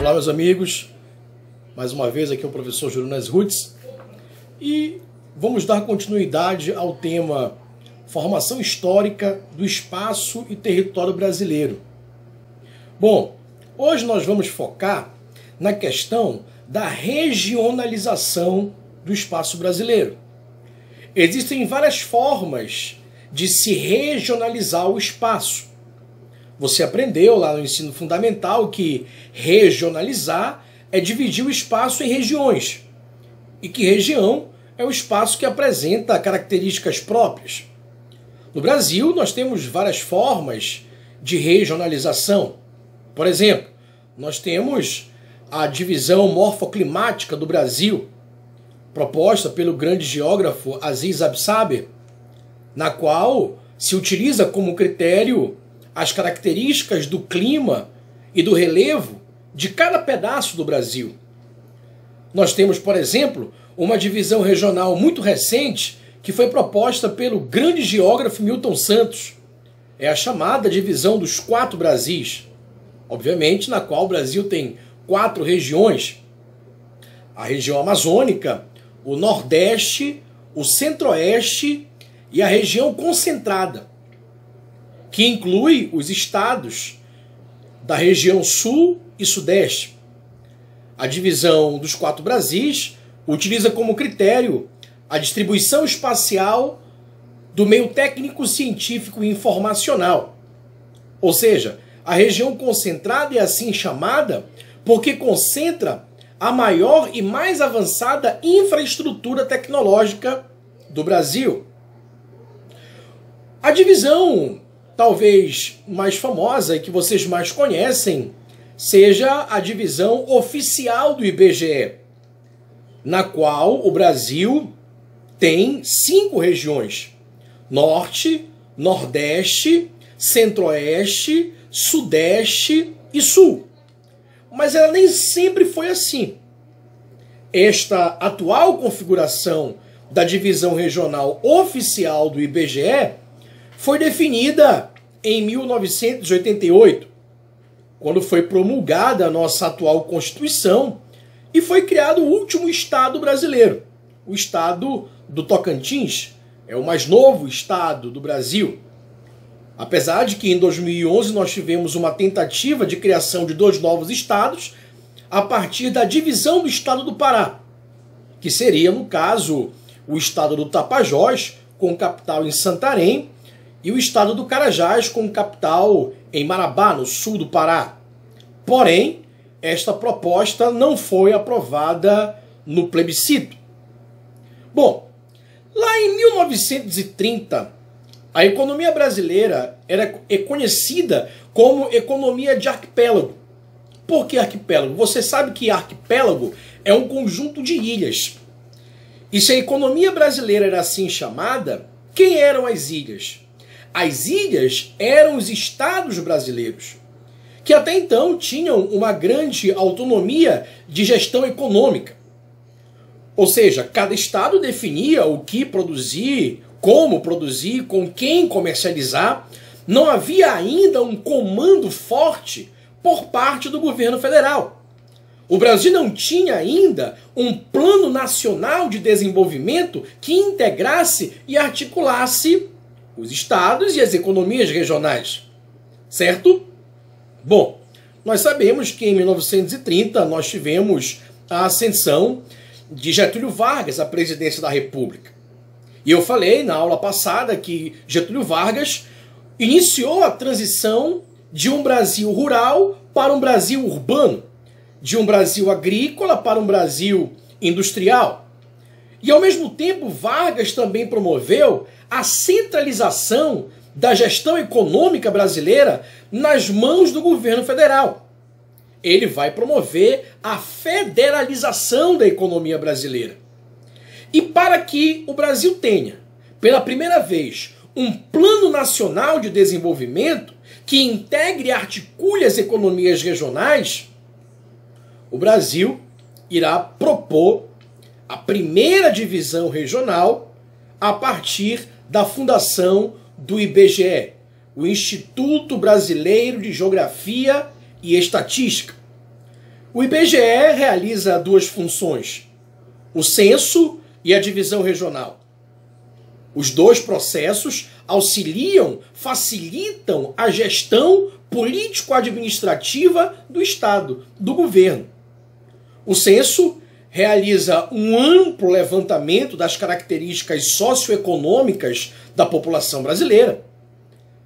Olá, meus amigos, mais uma vez aqui é o professor Júlio Nas Roots e vamos dar continuidade ao tema Formação Histórica do Espaço e Território Brasileiro. Bom, hoje nós vamos focar na questão da regionalização do espaço brasileiro. Existem várias formas de se regionalizar o espaço. Você aprendeu lá no ensino fundamental que regionalizar é dividir o espaço em regiões e que região é o espaço que apresenta características próprias. No Brasil, nós temos várias formas de regionalização. Por exemplo, nós temos a divisão morfoclimática do Brasil, proposta pelo grande geógrafo Aziz Absaber, na qual se utiliza como critério as características do clima e do relevo de cada pedaço do Brasil. Nós temos, por exemplo, uma divisão regional muito recente que foi proposta pelo grande geógrafo Milton Santos. É a chamada divisão dos 4 Brasis, obviamente na qual o Brasil tem 4 regiões: a região amazônica, o Nordeste, o Centro-Oeste e a região concentrada, que inclui os estados da região Sul e Sudeste. A divisão dos 4 Brasis utiliza como critério a distribuição espacial do meio técnico, científico e informacional. Ou seja, a região concentrada é assim chamada porque concentra a maior e mais avançada infraestrutura tecnológica do Brasil. A divisão talvez mais famosa e que vocês mais conhecem seja a divisão oficial do IBGE, na qual o Brasil tem 5 regiões: Norte, Nordeste, Centro-Oeste, Sudeste e Sul. Mas ela nem sempre foi assim. Esta atual configuração da divisão regional oficial do IBGE foi definida em 1988, quando foi promulgada a nossa atual Constituição e foi criado o último estado brasileiro, o estado do Tocantins. É o mais novo estado do Brasil. Apesar de que em 2011 nós tivemos uma tentativa de criação de 2 novos estados a partir da divisão do estado do Pará, que seria, no caso, o estado do Tapajós, com capital em Santarém, e o estado do Carajás, com capital em Marabá, no sul do Pará. Porém, esta proposta não foi aprovada no plebiscito. Bom, lá em 1930, a economia brasileira era conhecida como economia de arquipélago. Por que arquipélago? Você sabe que arquipélago é um conjunto de ilhas. E se a economia brasileira era assim chamada, quem eram as ilhas? As ilhas eram os estados brasileiros, que até então tinham uma grande autonomia de gestão econômica. Ou seja, cada estado definia o que produzir, com quem comercializar. Não havia ainda um comando forte por parte do governo federal. O Brasil não tinha ainda um plano nacional de desenvolvimento que integrasse e articulasse os estados e as economias regionais, certo? Bom, nós sabemos que em 1930 nós tivemos a ascensão de Getúlio Vargas à presidência da República. E eu falei na aula passada que Getúlio Vargas iniciou a transição de um Brasil rural para um Brasil urbano, de um Brasil agrícola para um Brasil industrial. E ao mesmo tempo Vargas também promoveu a centralização da gestão econômica brasileira nas mãos do governo federal. Ele vai promover a federalização da economia brasileira. E para que o Brasil tenha, pela primeira vez, um plano nacional de desenvolvimento que integre e articule as economias regionais, o Brasil irá propor a primeira divisão regional a partir da fundação do IBGE, o Instituto Brasileiro de Geografia e Estatística. O IBGE realiza duas funções: o censo e a divisão regional. Os dois processos auxiliam, facilitam a gestão político-administrativa do Estado, do governo. O censo realiza um amplo levantamento das características socioeconômicas da população brasileira.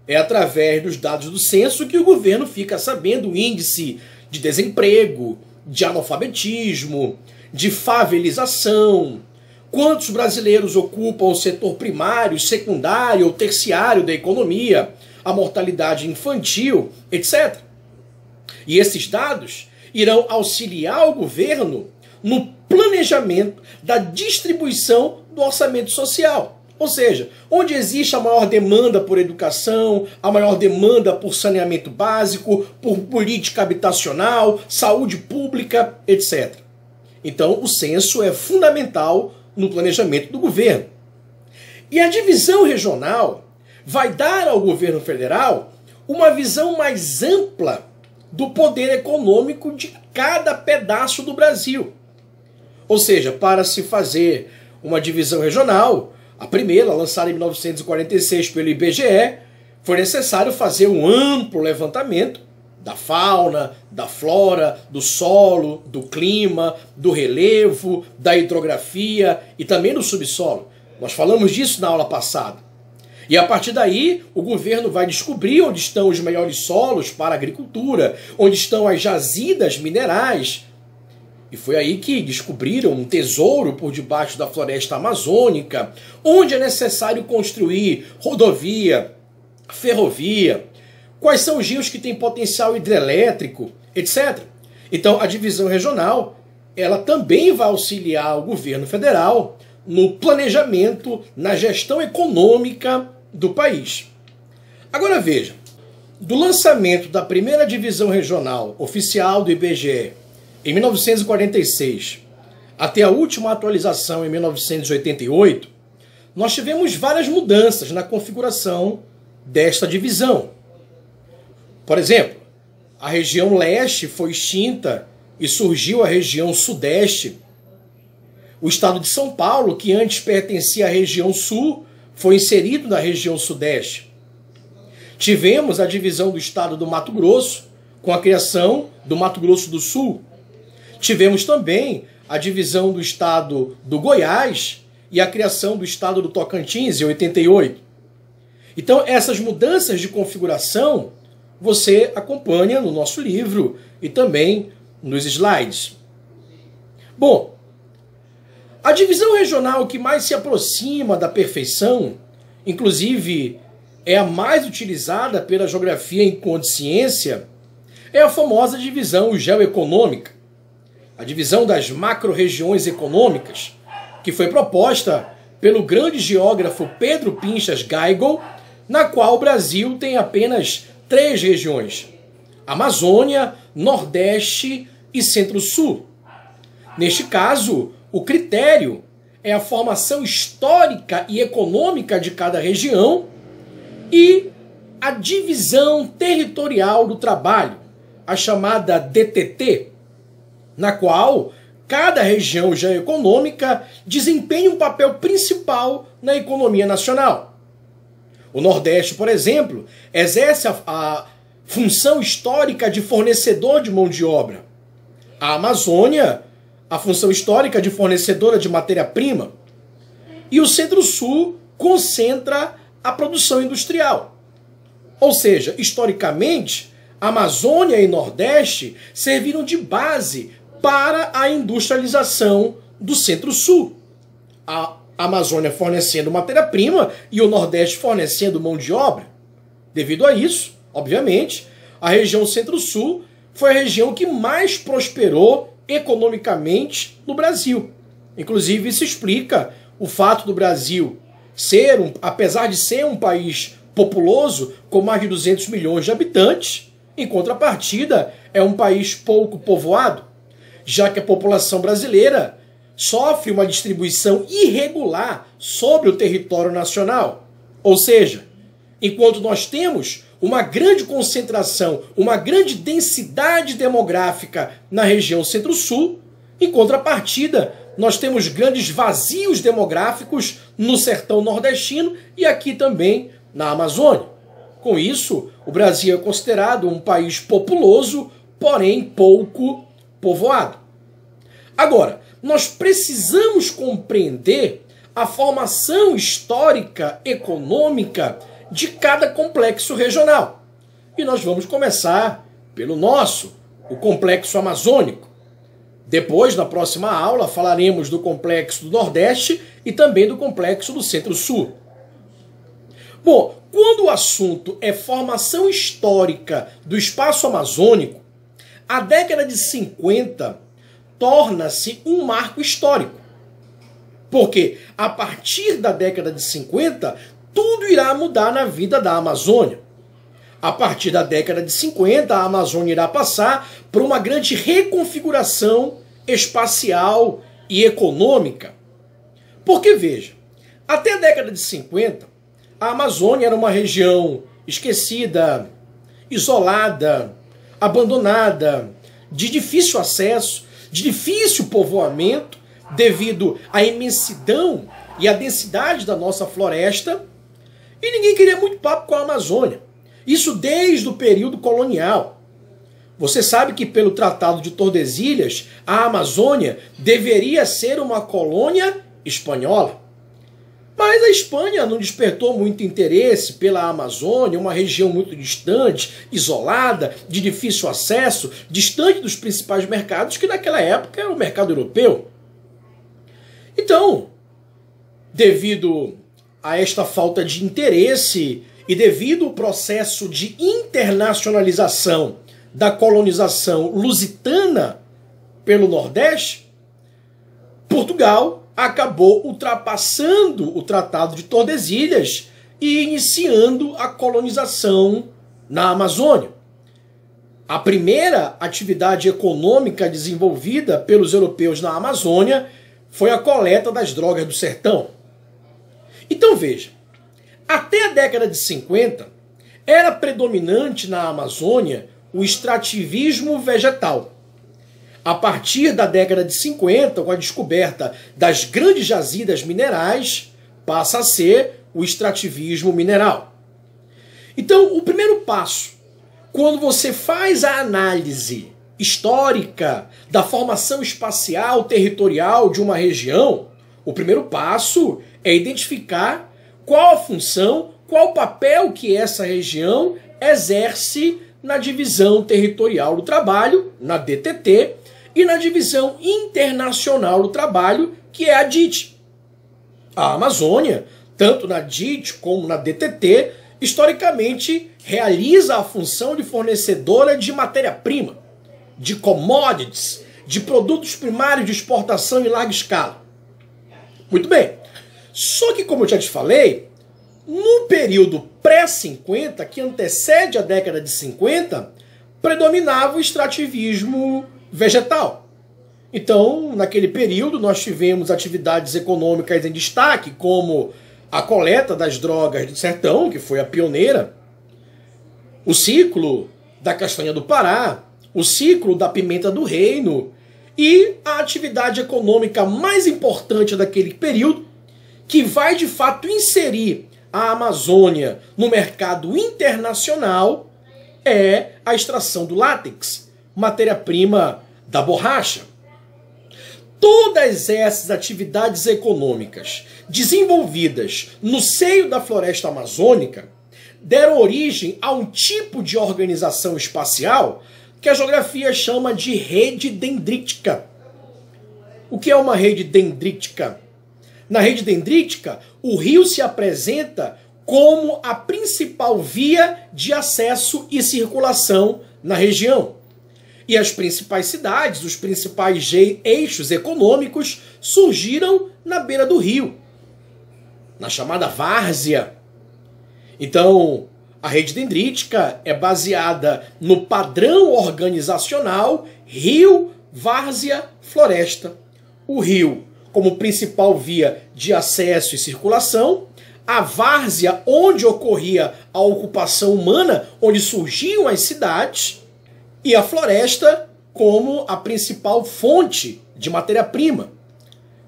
É através dos dados do censo que o governo fica sabendo o índice de desemprego, de analfabetismo, de favelização, quantos brasileiros ocupam o setor primário, secundário ou terciário da economia, a mortalidade infantil, etc. E esses dados irão auxiliar o governo no planejamento da distribuição do orçamento social. Ou seja, onde existe a maior demanda por educação, a maior demanda por saneamento básico, por política habitacional, saúde pública, etc. Então, o censo é fundamental no planejamento do governo. E a divisão regional vai dar ao governo federal uma visão mais ampla do poder econômico de cada pedaço do Brasil. Ou seja, para se fazer uma divisão regional, a primeira, lançada em 1946 pelo IBGE, foi necessário fazer um amplo levantamento da fauna, da flora, do solo, do clima, do relevo, da hidrografia e também do subsolo. Nós falamos disso na aula passada. E a partir daí, o governo vai descobrir onde estão os melhores solos para a agricultura, onde estão as jazidas minerais. E foi aí que descobriram um tesouro por debaixo da floresta amazônica, onde é necessário construir rodovia, ferrovia, quais são os rios que têm potencial hidrelétrico, etc. Então, a divisão regional, ela também vai auxiliar o governo federal no planejamento, na gestão econômica do país. Agora veja, do lançamento da primeira divisão regional oficial do IBGE em 1946 até a última atualização em 1988, nós tivemos várias mudanças na configuração desta divisão. Por exemplo, a região leste foi extinta e surgiu a região sudeste. O estado de São Paulo, que antes pertencia à região sul, foi inserido na região sudeste. Tivemos a divisão do estado do Mato Grosso, com a criação do Mato Grosso do Sul. Tivemos também a divisão do estado do Goiás e a criação do estado do Tocantins, em 88. Então, essas mudanças de configuração você acompanha no nosso livro e também nos slides. Bom, a divisão regional que mais se aproxima da perfeição, inclusive é a mais utilizada pela geografia enquanto ciência, é a famosa divisão geoeconômica, a divisão das macro-regiões econômicas, que foi proposta pelo grande geógrafo Pedro Pinchas Geigel, na qual o Brasil tem apenas 3 regiões: Amazônia, Nordeste e Centro-Sul. Neste caso, o critério é a formação histórica e econômica de cada região e a divisão territorial do trabalho, a chamada DTT, na qual cada região geoeconômica desempenha um papel principal na economia nacional. O Nordeste, por exemplo, exerce a função histórica de fornecedor de mão de obra. A Amazônia, a função histórica de fornecedora de matéria-prima. E o Centro-Sul concentra a produção industrial. Ou seja, historicamente, Amazônia e Nordeste serviram de base para a industrialização do Centro-Sul. A Amazônia fornecendo matéria-prima e o Nordeste fornecendo mão de obra. Devido a isso, obviamente, a região Centro-Sul foi a região que mais prosperou economicamente no Brasil. Inclusive, isso explica o fato do Brasil ser, apesar de ser um país populoso, com mais de 200 milhões de habitantes, em contrapartida, é um país pouco povoado, já que a população brasileira sofre uma distribuição irregular sobre o território nacional. Ou seja, enquanto nós temos uma grande concentração, uma grande densidade demográfica na região Centro-Sul. Em contrapartida, nós temos grandes vazios demográficos no sertão nordestino e aqui também na Amazônia. Com isso, o Brasil é considerado um país populoso, porém pouco povoado. Agora, nós precisamos compreender a formação histórica, econômica de cada complexo regional. E nós vamos começar pelo nosso, o complexo amazônico. Depois, na próxima aula, falaremos do complexo do Nordeste e também do complexo do Centro-Sul. Bom, quando o assunto é formação histórica do espaço amazônico, a década de 50 torna-se um marco histórico. Porque a partir da década de 50, tudo irá mudar na vida da Amazônia. A partir da década de 50, a Amazônia irá passar por uma grande reconfiguração espacial e econômica. Porque, veja, até a década de 50, a Amazônia era uma região esquecida, isolada, abandonada, de difícil acesso, de difícil povoamento, devido à imensidão e à densidade da nossa floresta, e ninguém queria muito papo com a Amazônia. Isso desde o período colonial. Você sabe que pelo Tratado de Tordesilhas, a Amazônia deveria ser uma colônia espanhola. Mas a Espanha não despertou muito interesse pela Amazônia, uma região muito distante, isolada, de difícil acesso, distante dos principais mercados, que naquela época era o mercado europeu. Então, devido a esta falta de interesse e devido ao processo de internacionalização da colonização lusitana pelo Nordeste, Portugal acabou ultrapassando o Tratado de Tordesilhas e iniciando a colonização na Amazônia. A primeira atividade econômica desenvolvida pelos europeus na Amazônia foi a coleta das drogas do sertão. Então veja, até a década de 50, era predominante na Amazônia o extrativismo vegetal. A partir da década de 50, com a descoberta das grandes jazidas minerais, passa a ser o extrativismo mineral. Então, o primeiro passo, quando você faz a análise histórica da formação espacial territorial de uma região, o primeiro passo é identificar qual a função, qual o papel que essa região exerce na divisão territorial do trabalho, na DTT, e na divisão internacional do trabalho, que é a DIT. A Amazônia, tanto na DIT como na DTT, historicamente realiza a função de fornecedora de matéria-prima, de commodities, de produtos primários de exportação em larga escala. Muito bem. Só que, como eu já te falei, no período pré-50, que antecede a década de 50, predominava o extrativismo vegetal. Então, naquele período, nós tivemos atividades econômicas em destaque, como a coleta das drogas do sertão, que foi a pioneira, o ciclo da castanha do Pará, o ciclo da pimenta do reino e a atividade econômica mais importante daquele período, que vai de fato inserir a Amazônia no mercado internacional, é a extração do látex, matéria-prima da borracha. Todas essas atividades econômicas desenvolvidas no seio da floresta amazônica deram origem a um tipo de organização espacial que a geografia chama de rede dendrítica. O que é uma rede dendrítica? Na rede dendrítica, o rio se apresenta como a principal via de acesso e circulação na região. E as principais cidades, os principais eixos econômicos surgiram na beira do rio, na chamada várzea. Então, a rede dendrítica é baseada no padrão organizacional rio, várzea, floresta. O rio como principal via de acesso e circulação, a várzea onde ocorria a ocupação humana, onde surgiam as cidades, e a floresta como a principal fonte de matéria-prima,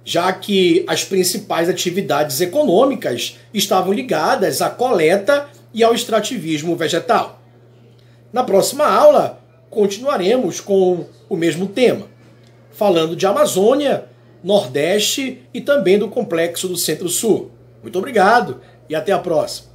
já que as principais atividades econômicas estavam ligadas à coleta e ao extrativismo vegetal. Na próxima aula, continuaremos com o mesmo tema, falando de Amazônia, Nordeste e também do Complexo do Centro-Sul. Muito obrigado e até a próxima.